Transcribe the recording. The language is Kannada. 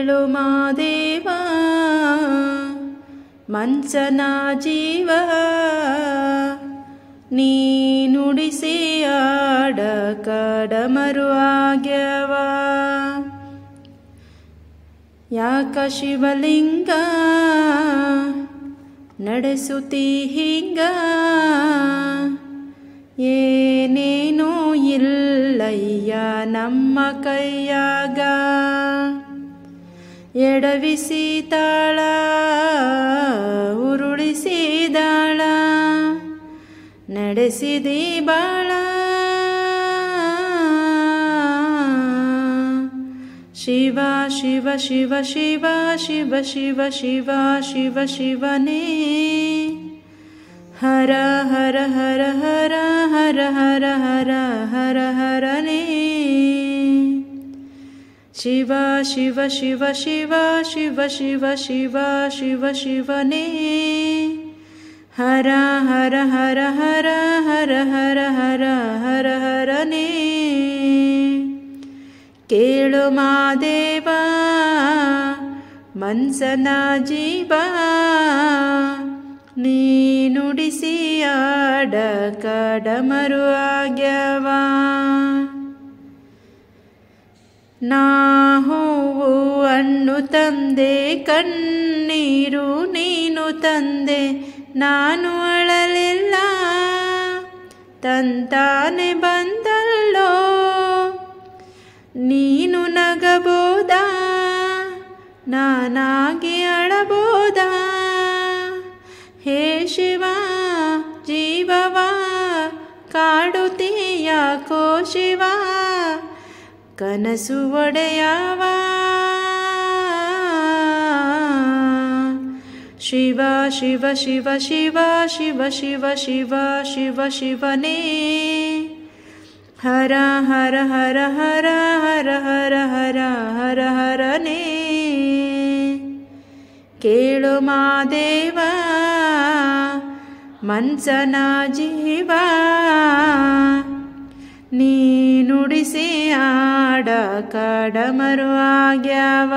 ಕೇಳು ಮಾದೇವ ಮಂಚನ ಜೀವ ನೀ ನುಡಿಸಿ ಆಡ ಕಡಮರು ಆಗ್ಯವ ಯಾಕ ಶಿವಲಿಂಗ ನಡೆಸುತ್ತಿ ಹಿಂಗ ಏನೇನೂ ಇಲ್ಲಯ್ಯ ನಮ್ಮ ಕೈಯಾಗ ಎಡವಿಸಿ ತಾಳ ಉರುಳಿಸಿದಾಳ ನಡೆಸಿದಿ ಬಾಳ ಶಿವ ಶಿವ ಶಿವ ಶಿವ ಶಿವ ಶಿವ ಶಿವ ಶಿವ ಶಿವನೇ ಹರ ಹರ ಹರ ಹರ ಹರ ಹರ ಹರ ಹರ ಹರನೇ ಶಿವ ಶಿವ ಶಿವ ಶಿವ ಶಿವ ಶಿವ ಶಿವ ಶಿವ ಶಿವನೇ ಹರ ಹರ ಹರ ಹರ ಹರ ಹರ ಹರ ಹರ ಹರನೇ ಕೇಳು ಮಾದೇವ ಮನ್ಸನ ಜೀವ ನೀ ನುಡಿಸಿ ಆಡ ಕಡಮರು ಆಗ್ಯವ ನಾ ಹೂವು ಹಣ್ಣು ತಂದೆ ಕಣ್ಣೀರು ನೀನು ತಂದೆ ನಾನು ಅಳಲಿಲ್ಲ ತಂತಾನೆ ಬಂದಲ್ಲೋ ನೀನು ನಗಬೋದಾ ನಾನಾಗಿ ಅಳಬೋದಾ ಹೇ ಶಿವ ಜೀವವ ಕಾಡುತ್ತೀಯಾಕೋ ಶಿವ ಕನಸು ಒಡೆಯವ ಶಿವ ಶಿವ ಶಿವ ಶಿವ ಶಿವ ಶಿವ ಶಿವ ಶಿವ ಶಿವನೇ ಹರ ಹರ ಹರ ಹರ ಹರ ಹರ ಹರ ಹರ ಹರನೇ ಕೇಳು ಮಾದೇವ ಮನ್ಸನ ಜೀವ ನೀ ನುಡಿಸಿ ಆಡ ಕಡಮರು ಆಗ್ಯವ